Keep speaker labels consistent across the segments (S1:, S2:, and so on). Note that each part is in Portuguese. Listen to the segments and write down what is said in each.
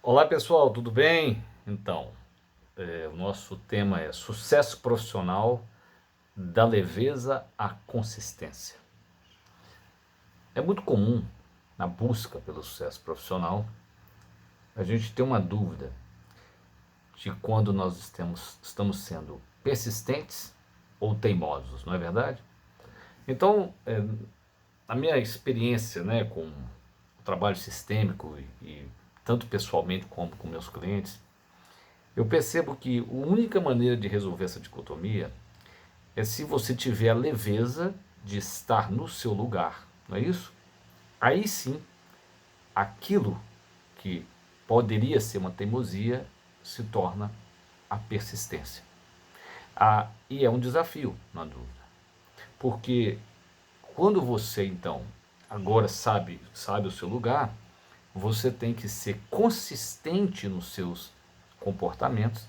S1: Olá pessoal, tudo bem? Então, o nosso tema é sucesso profissional, da leveza à consistência. É muito comum, na busca pelo sucesso profissional, a gente ter uma dúvida de quando nós estamos sendo persistentes ou teimosos, não é verdade? Então, a minha experiência, né, com o trabalho sistêmico e tanto pessoalmente como com meus clientes, eu percebo que a única maneira de resolver essa dicotomia é se você tiver a leveza de estar no seu lugar, não é isso? Aí sim, aquilo que poderia ser uma teimosia se torna a persistência. E é um desafio, não há dúvida. Porque quando você então agora sabe o seu lugar, você tem que ser consistente nos seus comportamentos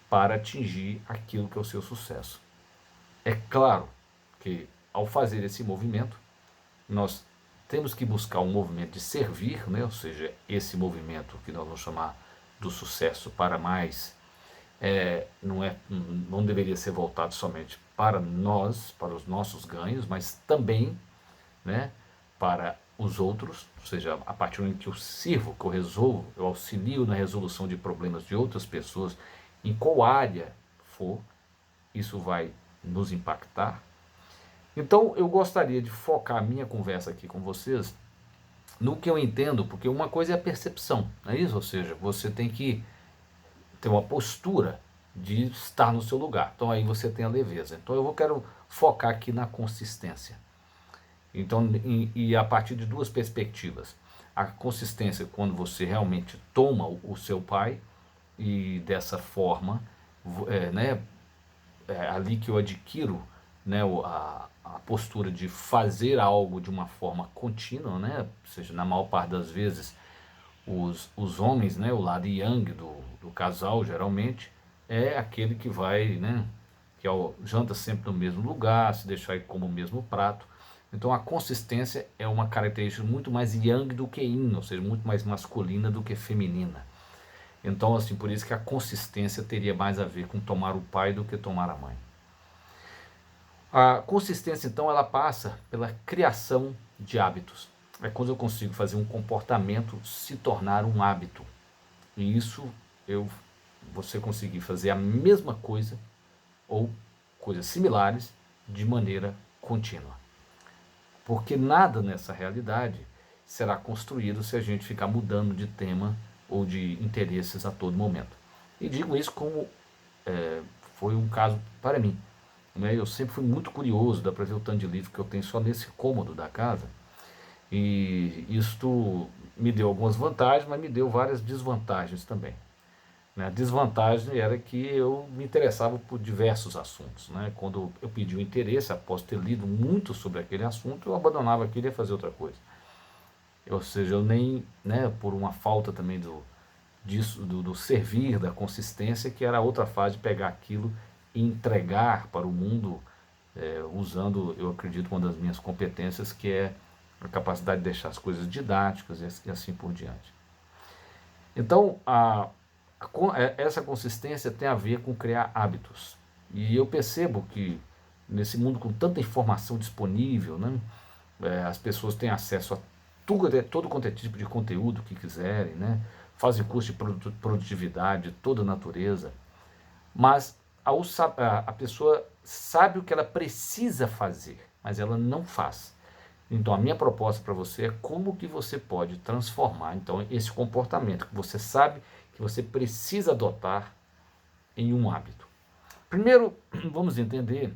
S1: para atingir aquilo que é o seu sucesso. É claro que ao fazer esse movimento, nós temos que buscar um movimento de servir, né? Ou seja, esse movimento que nós vamos chamar do sucesso para mais, não deveria ser voltado somente para nós, para os nossos ganhos, mas também, né, para os outros, ou seja, a partir do momento que eu sirvo, que eu resolvo, eu auxilio na resolução de problemas de outras pessoas, em qual área for, isso vai nos impactar. Então eu gostaria de focar a minha conversa aqui com vocês no que eu entendo, porque uma coisa é a percepção, não é isso? Ou seja, você tem que ter uma postura de estar no seu lugar. Então aí você tem a leveza. Então eu quero focar aqui na consistência. Então, e a partir de duas perspectivas. A consistência quando você realmente toma o seu pai e dessa forma, né, ali que eu adquiro, né, a postura de fazer algo de uma forma contínua, né, ou seja, na maior parte das vezes os homens, né, o lado yang do casal geralmente é aquele que vai, né, que janta sempre no mesmo lugar, se deixar ir como o mesmo prato. Então a consistência é uma característica muito mais yang do que yin, ou seja, muito mais masculina do que feminina. Então, assim, por isso que a consistência teria mais a ver com tomar o pai do que tomar a mãe. A consistência, então, ela passa pela criação de hábitos. É quando eu consigo fazer um comportamento se tornar um hábito. E isso eu, você conseguir fazer a mesma coisa ou coisas similares de maneira contínua. Porque nada nessa realidade será construído se a gente ficar mudando de tema ou de interesses a todo momento. E digo isso como foi um caso para mim. Né? Eu sempre fui muito curioso, dá para ver o tanto de livro que eu tenho só nesse cômodo da casa. E isto me deu algumas vantagens, mas me deu várias desvantagens também. Né? A desvantagem era que eu me interessava por diversos assuntos. Né? Quando eu pedi o interesse, após ter lido muito sobre aquele assunto, eu abandonava aquilo e ia fazer outra coisa. Ou seja, eu nem, né, por uma falta também do servir, da consistência, que era a outra fase de pegar aquilo e entregar para o mundo, usando, eu acredito, uma das minhas competências, que é a capacidade de deixar as coisas didáticas e assim por diante. Então, essa consistência tem a ver com criar hábitos. E eu percebo que nesse mundo com tanta informação disponível, né, as pessoas têm acesso a todo quanto é tipo de conteúdo que quiserem, né, fazem curso de produtividade de toda natureza, mas a pessoa sabe o que ela precisa fazer, mas ela não faz. Então a minha proposta para você é como que você pode transformar então esse comportamento que você sabe que você precisa adotar em um hábito. Primeiro, vamos entender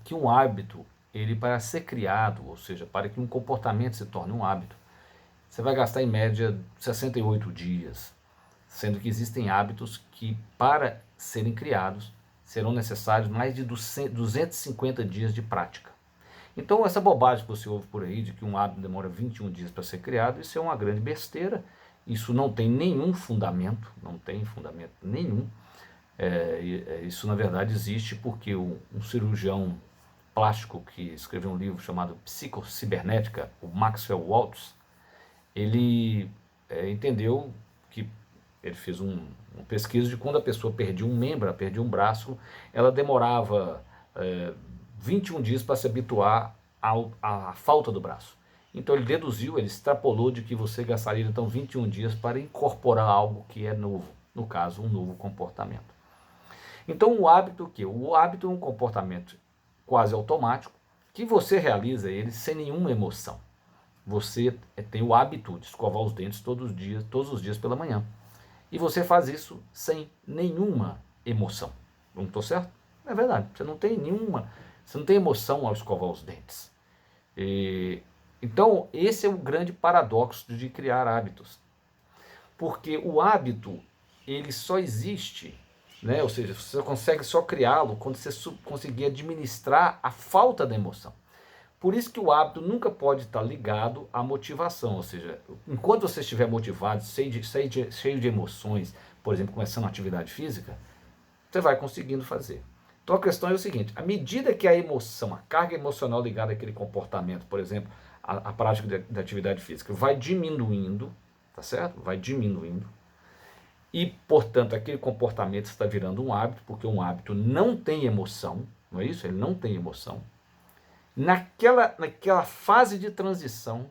S1: que um hábito, ele para ser criado, ou seja, para que um comportamento se torne um hábito, você vai gastar em média 68 dias, sendo que existem hábitos que para serem criados serão necessários mais de 250 dias de prática. Então essa bobagem que você ouve por aí de que um hábito demora 21 dias para ser criado, isso é uma grande besteira, isso não tem nenhum fundamento, não tem fundamento nenhum. Isso na verdade existe porque um cirurgião plástico que escreveu um livro chamado Psicocibernética, o Maxwell Waltz, ele entendeu que ele fez uma pesquisa de quando a pessoa perdia um membro, perdia um braço, ela demorava 21 dias para se habituar à falta do braço. Então ele deduziu, ele extrapolou de que você gastaria então 21 dias para incorporar algo que é novo, no caso um novo comportamento. Então o hábito o quê? O hábito é um comportamento quase automático que você realiza ele sem nenhuma emoção. Você tem o hábito de escovar os dentes todos os dias pela manhã. E você faz isso sem nenhuma emoção. Não estou certo? É verdade. Você não tem emoção ao escovar os dentes. Então, esse é o grande paradoxo de criar hábitos. Porque o hábito, ele só existe, né? Ou seja, você consegue só criá-lo quando você conseguir administrar a falta da emoção. Por isso que o hábito nunca pode estar ligado à motivação, ou seja, enquanto você estiver motivado, cheio de emoções, por exemplo, começando uma atividade física, você vai conseguindo fazer. Então a questão é o seguinte, à medida que a emoção, a carga emocional ligada àquele comportamento, por exemplo, a prática da atividade física, vai diminuindo, tá certo? Vai diminuindo, e portanto aquele comportamento está virando um hábito, porque um hábito não tem emoção, não é isso? Ele não tem emoção. Naquela fase de transição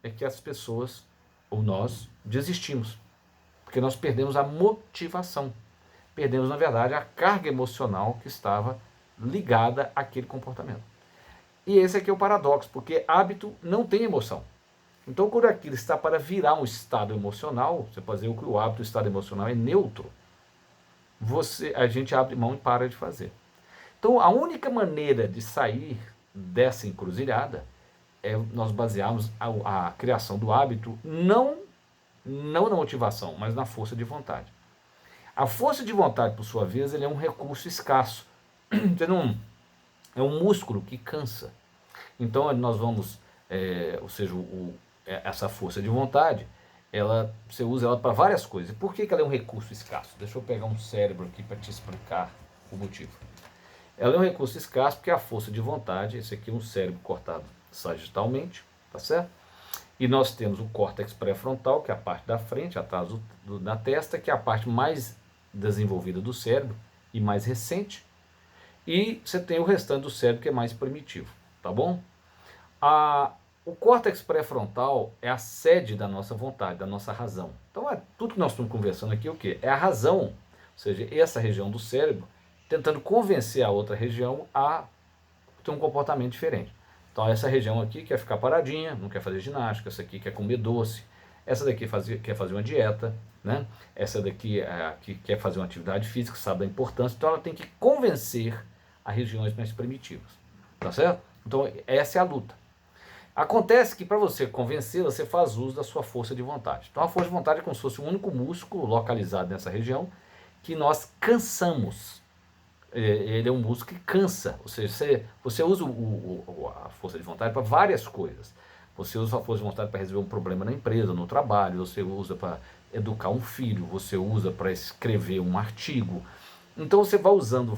S1: é que as pessoas, ou nós, desistimos. Porque nós perdemos a motivação. Perdemos, na verdade, a carga emocional que estava ligada àquele comportamento. E esse aqui é o paradoxo, porque hábito não tem emoção. Então, quando aquilo está para virar um estado emocional, você pode dizer que o hábito, o estado emocional é neutro, a gente abre mão e para de fazer. Então, a única maneira de sair dessa encruzilhada é nós basearmos a criação do hábito não na motivação, mas na força de vontade. A força de vontade, por sua vez, ele é um recurso escasso. É um músculo que cansa. Então, nós vamos, ou seja, essa força de vontade, você usa ela para várias coisas. Por que ela é um recurso escasso? Deixa eu pegar um cérebro aqui para te explicar o motivo. Ela é um recurso escasso porque a força de vontade, esse aqui é um cérebro cortado sagitalmente, tá certo? E nós temos o córtex pré-frontal, que é a parte da frente, atrás da testa, que é a parte mais desenvolvida do cérebro e mais recente. E você tem o restante do cérebro que é mais primitivo, tá bom? O córtex pré-frontal é a sede da nossa vontade, da nossa razão. Então, tudo que nós estamos conversando aqui é o quê? É a razão, ou seja, essa região do cérebro tentando convencer a outra região a ter um comportamento diferente. Então essa região aqui quer ficar paradinha, não quer fazer ginástica, essa aqui quer comer doce, essa daqui quer fazer uma dieta, né? Essa daqui que quer fazer uma atividade física, sabe da importância, então ela tem que convencer as regiões mais primitivas, tá certo? Então essa é a luta. Acontece que para você convencer, você faz uso da sua força de vontade. Então a força de vontade é como se fosse um único músculo localizado nessa região que nós cansamos. Ele é um músculo que cansa, ou seja, você usa a força de vontade para várias coisas. Você usa a força de vontade para resolver um problema na empresa, no trabalho, você usa para educar um filho, você usa para escrever um artigo. Então você vai usando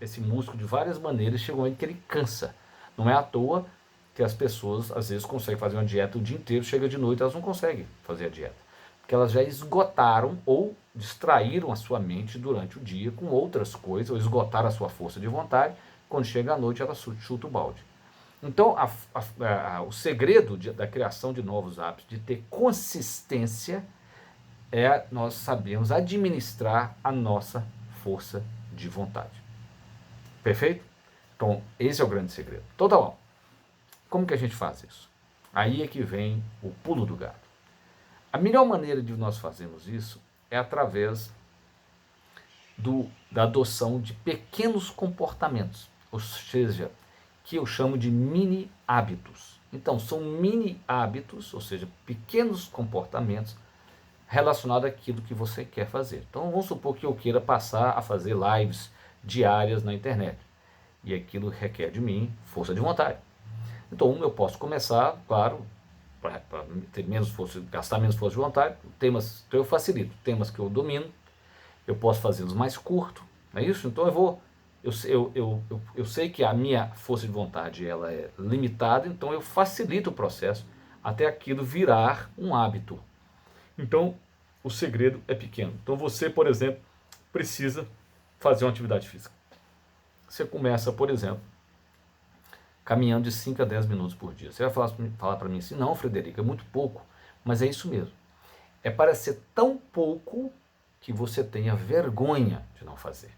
S1: esse músculo de várias maneiras, chega um momento que ele cansa. Não é à toa que as pessoas às vezes conseguem fazer uma dieta o dia inteiro, chega de noite elas não conseguem fazer a dieta. Porque elas já esgotaram ou distraíram a sua mente durante o dia com outras coisas, ou esgotaram a sua força de vontade, quando chega à noite ela chuta o balde. Então, o segredo da criação de novos hábitos, de ter consistência, é nós sabermos administrar a nossa força de vontade. Perfeito? Então, esse é o grande segredo. Então, tá bom. Como que a gente faz isso? Aí é que vem o pulo do gato. A melhor maneira de nós fazermos isso é através da adoção de pequenos comportamentos, ou seja, que eu chamo de mini hábitos. Então, são mini hábitos, ou seja, pequenos comportamentos relacionados àquilo que você quer fazer. Então, vamos supor que eu queira passar a fazer lives diárias na internet. E aquilo requer de mim força de vontade. Então, eu posso começar, claro, para ter menos força, gastar menos força de vontade, então eu facilito. Temas que eu domino, eu posso fazê-los mais curtos, não é isso? Então eu sei que a minha força de vontade ela é limitada, então eu facilito o processo até aquilo virar um hábito. Então, o segredo é pequeno. Então, você, por exemplo, precisa fazer uma atividade física. Você começa, por exemplo, caminhando de 5 a 10 minutos por dia. Você vai falar para mim assim, não, Frederico, é muito pouco. Mas é isso mesmo. É para ser tão pouco que você tenha vergonha de não fazer.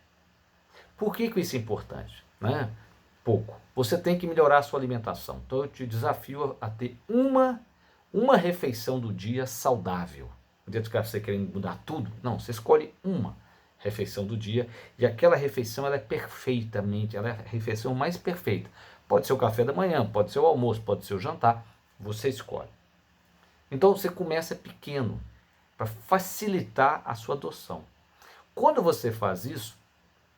S1: Por que isso é importante? Né? Pouco. Você tem que melhorar a sua alimentação. Então eu te desafio a ter uma refeição do dia saudável. Não adianta você querendo mudar tudo. Não, você escolhe uma refeição do dia e aquela refeição ela é perfeitamente, ela é a refeição mais perfeita. Pode ser o café da manhã, pode ser o almoço, pode ser o jantar, você escolhe. Então você começa pequeno para facilitar a sua adoção. Quando você faz isso,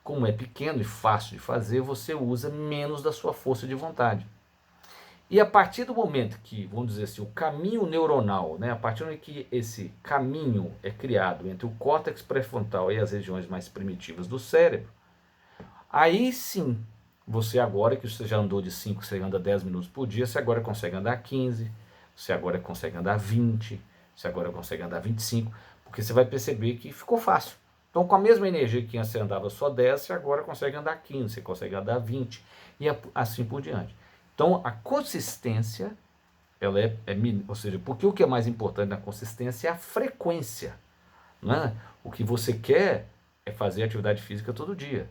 S1: como é pequeno e fácil de fazer, você usa menos da sua força de vontade. E a partir do momento que, vamos dizer assim, o caminho neuronal, né, a partir do momento que esse caminho é criado entre o córtex pré-frontal e as regiões mais primitivas do cérebro, aí sim, você agora que você já andou de 5, você anda 10 minutos por dia, você agora consegue andar 15, você agora consegue andar 20, você agora consegue andar 25, porque você vai perceber que ficou fácil. Então, com a mesma energia que você andava só 10, você agora consegue andar 15, você consegue andar 20 e assim por diante. Então, a consistência, ela ou seja, porque o que é mais importante na consistência é a frequência. Né? O que você quer é fazer atividade física todo dia.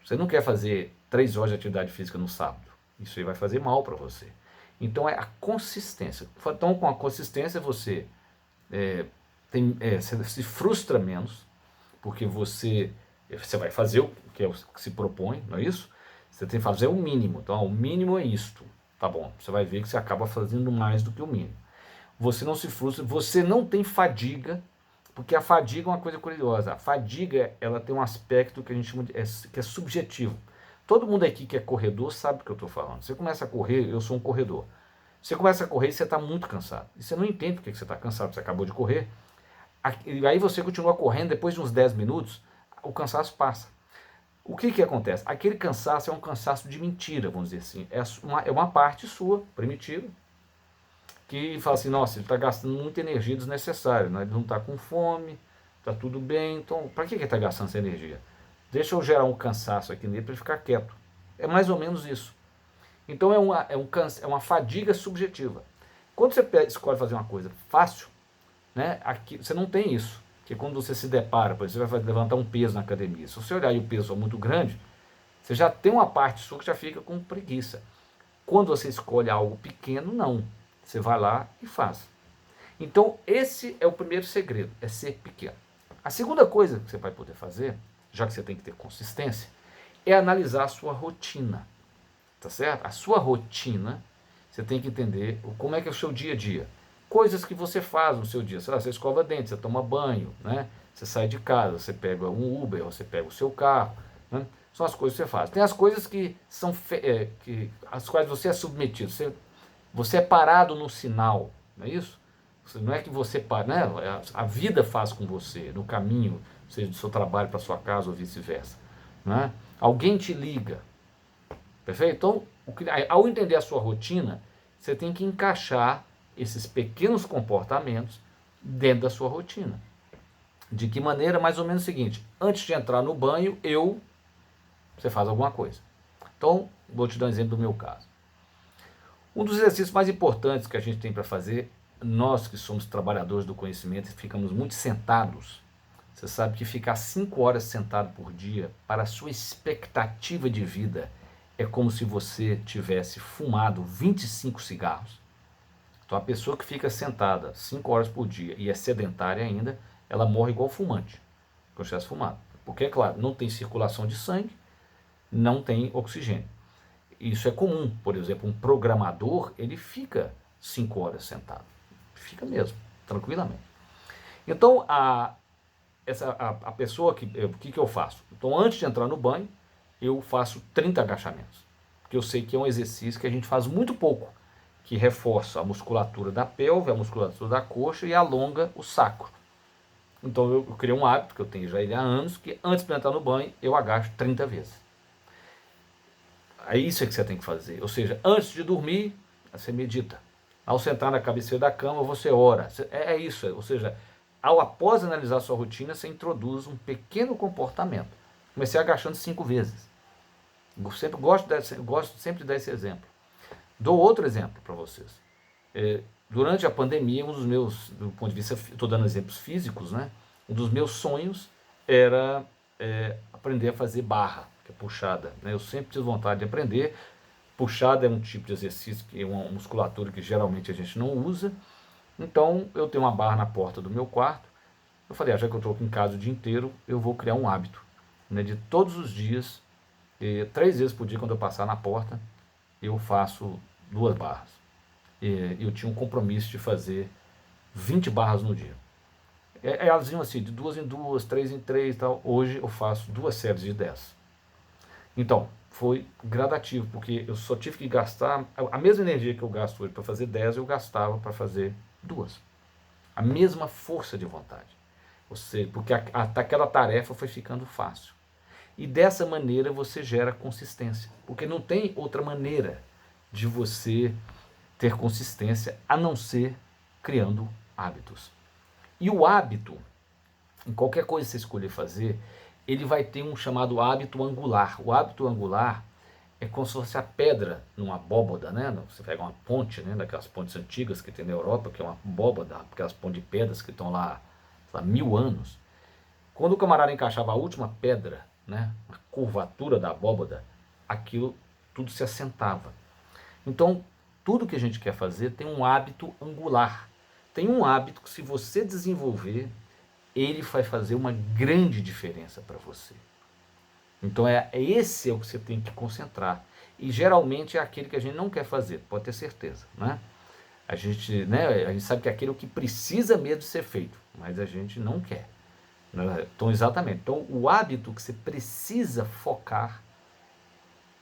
S1: Você não quer fazer 3 horas de atividade física no sábado. Isso aí vai fazer mal para você. Então, é a consistência. Então, com a consistência, você se frustra menos, porque você vai fazer o que, é o que se propõe, não é isso? Você tem que fazer o mínimo. Então, o mínimo é isto. Tá bom, você vai ver que você acaba fazendo mais do que o mínimo. Você não se frustra, você não tem fadiga, porque a fadiga é uma coisa curiosa. A fadiga, ela tem um aspecto que a gente chama de, que é subjetivo. Todo mundo aqui que é corredor sabe do que eu estou falando. Você começa a correr, eu sou um corredor. Você começa a correr e você está muito cansado. E você não entende por que você está cansado, você acabou de correr. Aí você continua correndo, depois de uns 10 minutos, o cansaço passa. O que acontece? Aquele cansaço é um cansaço de mentira, vamos dizer assim. É uma parte sua, primitiva, que fala assim, nossa, ele está gastando muita energia desnecessária, né? Ele não está com fome, está tudo bem, então para que ele está gastando essa energia? Deixa eu gerar um cansaço aqui nele para ele ficar quieto. É mais ou menos isso. Então é uma fadiga subjetiva. Quando você escolhe fazer uma coisa fácil, né, aqui, você não tem isso. Porque quando você se depara, por exemplo, você vai levantar um peso na academia. Se você olhar e o peso é muito grande, você já tem uma parte sua que já fica com preguiça. Quando você escolhe algo pequeno, não. Você vai lá e faz. Então, esse é o primeiro segredo, é ser pequeno. A segunda coisa que você vai poder fazer, já que você tem que ter consistência, é analisar a sua rotina. Tá certo? A sua rotina, você tem que entender como é que é o seu dia a dia. Coisas que você faz no seu dia. Sei lá, você escova dente, você toma banho, né? Você sai de casa, você pega um Uber, você pega o seu carro. Né? São as coisas que você faz. Tem as coisas que são as quais você é submetido. Você é parado no sinal, não é isso? Não é que você para, né? A vida faz com você, no caminho, seja do seu trabalho para sua casa ou vice-versa. Né? Alguém te liga, perfeito? Então, ao entender a sua rotina, você tem que encaixar esses pequenos comportamentos dentro da sua rotina. De que maneira? Mais ou menos o seguinte: antes de entrar no banho, você faz alguma coisa. Então, vou te dar um exemplo do meu caso. Um dos exercícios mais importantes que a gente tem para fazer, nós que somos trabalhadores do conhecimento e ficamos muito sentados, você sabe que ficar 5 horas sentado por dia, para a sua expectativa de vida, é como se você tivesse fumado 25 cigarros. Então a pessoa que fica sentada 5 horas por dia e é sedentária ainda, ela morre igual fumante, como se tivesse fumado. Porque, é claro, não tem circulação de sangue, não tem oxigênio. Isso é comum. Por exemplo, um programador, ele fica 5 horas sentado. Fica mesmo, tranquilamente. Então, a pessoa o que eu faço? Então, antes de entrar no banho, eu faço 30 agachamentos. Porque eu sei que é um exercício que a gente faz muito pouco, que reforça a musculatura da pelve, a musculatura da coxa e alonga o sacro. Então, eu criei um hábito, que eu tenho já ele há anos, que antes de entrar no banho, eu agacho 30 vezes. É isso que você tem que fazer. Ou seja, antes de dormir, você medita. Ao sentar na cabeceira da cama, você ora. É isso. Ou seja, após analisar a sua rotina, você introduz um pequeno comportamento. Comecei agachando 5 vezes. Eu sempre gosto sempre de dar esse exemplo. Dou outro exemplo para vocês. Durante a pandemia, um dos meus, do ponto de vista, estou dando exemplos físicos, né? Um dos meus sonhos era aprender a fazer barra, que é puxada, né? Eu sempre tive vontade de aprender. Puxada é um tipo de exercício, que é uma musculatura que geralmente a gente não usa. Então, eu tenho uma barra na porta do meu quarto. Eu falei, já que eu estou aqui em casa o dia inteiro, eu vou criar um hábito, né, de todos os dias, 3 vezes por dia, quando eu passar na porta, eu faço 2 barras. Eu tinha um compromisso de fazer 20 barras no dia. Elas iam assim, de 2 em 2, 3 em 3 e tal. Hoje eu faço 2 séries de 10. Então, foi gradativo, porque eu só tive que gastar a mesma energia que eu gasto hoje para fazer 10, eu gastava para fazer 2. A mesma força de vontade. Ou seja, porque aquela tarefa foi ficando fácil. E dessa maneira você gera consistência. Porque não tem outra maneira de você ter consistência a não ser criando hábitos. E o hábito, em qualquer coisa que você escolher fazer, ele vai ter um chamado hábito angular. O hábito angular é como se fosse a pedra numa abóboda, né? Você pega uma ponte, né? Daquelas pontes antigas que tem na Europa, que é uma abóboda, aquelas pontes de pedras que estão lá há 1000 anos. Quando o camarada encaixava a última pedra, né? A curvatura da abóboda, aquilo tudo se assentava. Então, tudo que a gente quer fazer tem um hábito angular. Tem um hábito que, se você desenvolver, ele vai fazer uma grande diferença para você. Então esse é o que você tem que concentrar. E geralmente é aquele que a gente não quer fazer, pode ter certeza, né? A gente sabe que aquele é o que precisa mesmo ser feito, mas a gente não quer, né? Então, exatamente. Então, o hábito que você precisa focar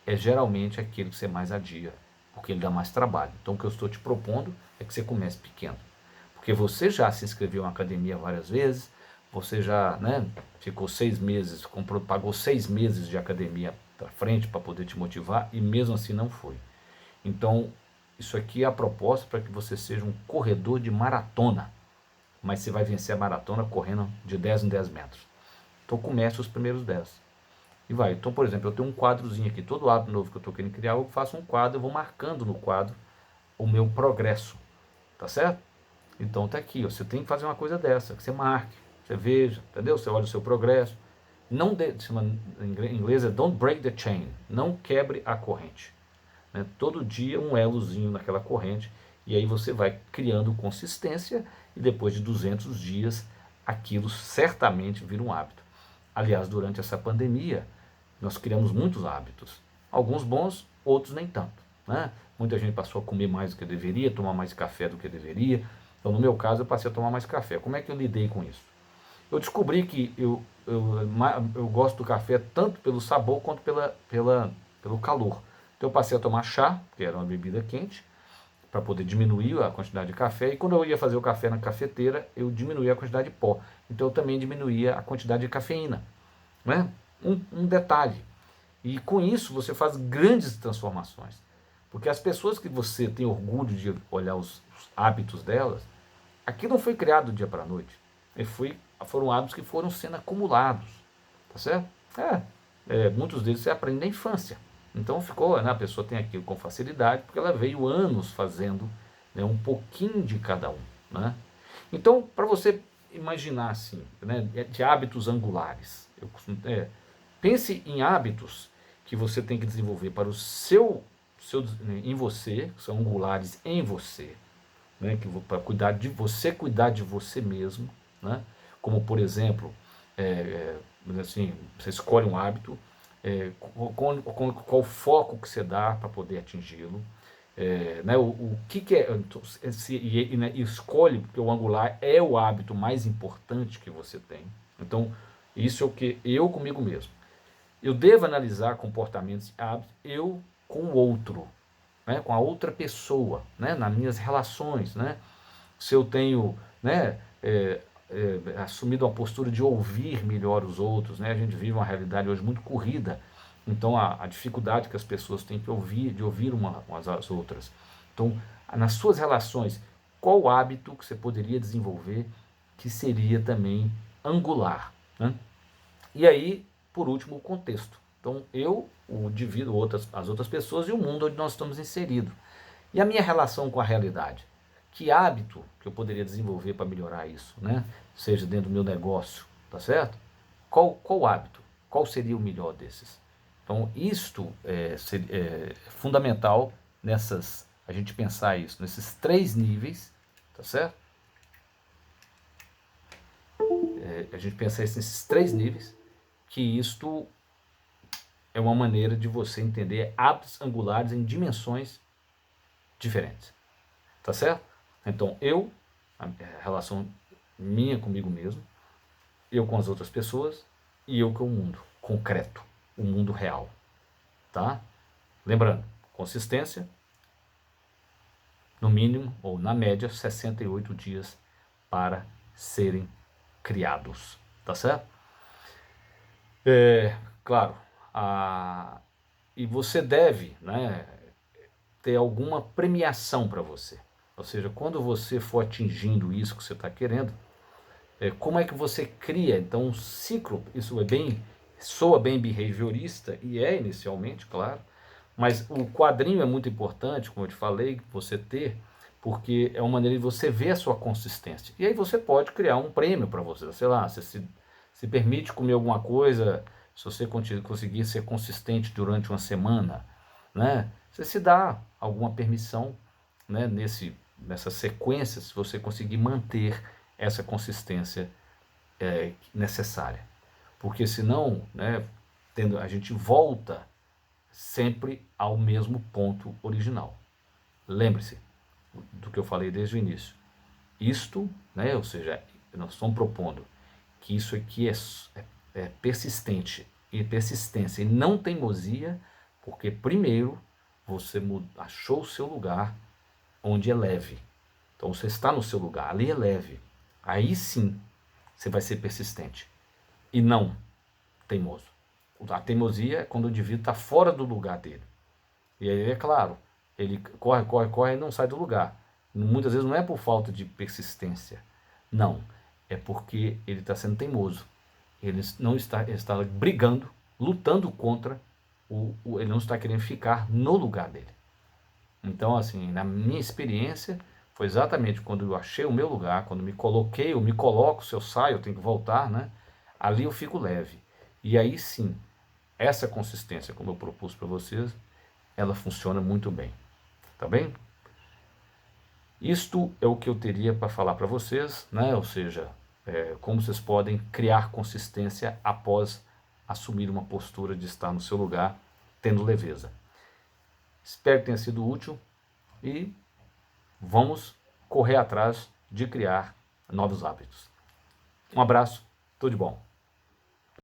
S1: é geralmente aquele que você mais adia, porque ele dá mais trabalho. Então, o que eu estou te propondo é que você comece pequeno. Porque você já se inscreveu em uma academia várias vezes, você já, né, ficou 6 meses, pagou 6 meses de academia para frente para poder te motivar e mesmo assim não foi. Então, isso aqui é a proposta para que você seja um corredor de maratona, mas você vai vencer a maratona correndo de 10 em 10 metros. Então, comece os primeiros 10. E vai. Então, por exemplo, eu tenho um quadrozinho aqui, todo hábito novo que eu estou querendo criar, eu faço um quadro, eu vou marcando no quadro o meu progresso, tá certo? Então tá aqui, ó, você tem que fazer uma coisa dessa, que você marque, você veja, entendeu? Você olha o seu progresso. Não em inglês é don't break the chain, não quebre a corrente. Né? Todo dia um elozinho naquela corrente, e aí você vai criando consistência, e depois de 200 dias, aquilo certamente vira um hábito. Aliás, durante essa pandemia, nós criamos muitos hábitos, alguns bons, outros nem tanto, né? Muita gente passou a comer mais do que deveria, tomar mais café do que deveria. Então, no meu caso, eu passei a tomar mais café. Como é que eu lidei com isso? Eu descobri que eu gosto do café tanto pelo sabor quanto pelo calor. Então, eu passei a tomar chá, que era uma bebida quente, para poder diminuir a quantidade de café. E quando eu ia fazer o café na cafeteira, eu diminuía a quantidade de pó. Então, eu também diminuía a quantidade de cafeína. Né? Um detalhe. E com isso, você faz grandes transformações. Porque as pessoas que você tem orgulho de olhar os hábitos delas, aqui não foi criado do dia para a noite. Foram hábitos que foram sendo acumulados. Tá certo? Muitos deles você aprende na infância. Então ficou, né, a pessoa tem aquilo com facilidade, porque ela veio anos fazendo, né, um pouquinho de cada um. Né? Então, para você imaginar assim, né, de hábitos angulares, pense em hábitos que você tem que desenvolver para em você, que são angulares em você, né, para cuidar de você mesmo, né, como por exemplo, assim, você escolhe um hábito, qual o foco que você dá para poder atingi-lo, né, o que é, né, escolhe, porque o angular é o hábito mais importante que você tem. Então, isso é o que eu comigo mesmo. Eu devo analisar comportamentos e hábitos eu com o outro, né, com a outra pessoa, né, nas minhas relações, né, se eu tenho, né, assumido uma postura de ouvir melhor os outros, né, a gente vive uma realidade hoje muito corrida, então a dificuldade que as pessoas têm de ouvir umas às outras. Então, nas suas relações, qual o hábito que você poderia desenvolver que seria também angular, né? E aí, por último, o contexto. Então, eu, o indivíduo, as outras pessoas e o mundo onde nós estamos inseridos. E a minha relação com a realidade? Que hábito que eu poderia desenvolver para melhorar isso, né? Seja dentro do meu negócio, tá certo? Qual hábito? Qual seria o melhor desses? Então, isto é fundamental a gente pensar isso, nesses 3 níveis, tá certo? A gente pensar isso nesses 3 níveis, que isto é uma maneira de você entender hábitos angulares em dimensões diferentes, tá certo? Então, a relação minha comigo mesmo, eu com as outras pessoas e eu com o mundo concreto, o mundo real, tá? Lembrando, consistência, no mínimo ou na média 68 dias para serem criados, tá certo? Claro, e você deve, né, ter alguma premiação para você. Ou seja, quando você for atingindo isso que você está querendo, como é que você cria então um ciclo? Isso soa bem behaviorista e é inicialmente, claro, mas o quadrinho é muito importante, como eu te falei, você ter, porque é uma maneira de você ver a sua consistência. E aí você pode criar um prêmio para você, sei lá, você se permite comer alguma coisa, se você conseguir ser consistente durante uma semana, né? Você se dá alguma permissão, né, nessa sequência, se você conseguir manter essa consistência necessária. Porque senão, né, a gente volta sempre ao mesmo ponto original. Lembre-se do que eu falei desde o início. Isto, né, ou seja, nós estamos propondo que isso aqui é persistente e persistência e não teimosia, porque primeiro você achou o seu lugar onde é leve. Então você está no seu lugar, ali é leve. Aí sim você vai ser persistente e não teimoso. A teimosia é quando o indivíduo está fora do lugar dele. E aí é claro, ele corre e não sai do lugar. Muitas vezes não é por falta de persistência. Não, é porque ele está sendo teimoso. Ele não está, ele está brigando, lutando contra ele não está querendo ficar no lugar dele. Então, assim, na minha experiência, foi exatamente quando eu achei o meu lugar, quando me coloquei, eu me coloco, se eu saio, eu tenho que voltar, né? Ali eu fico leve. E aí sim, essa consistência, como eu propus para vocês, ela funciona muito bem. Tá bem? Isto é o que eu teria para falar para vocês, né? Ou seja, como vocês podem criar consistência após assumir uma postura de estar no seu lugar, tendo leveza. Espero que tenha sido útil e vamos correr atrás de criar novos hábitos. Um abraço, tudo de bom.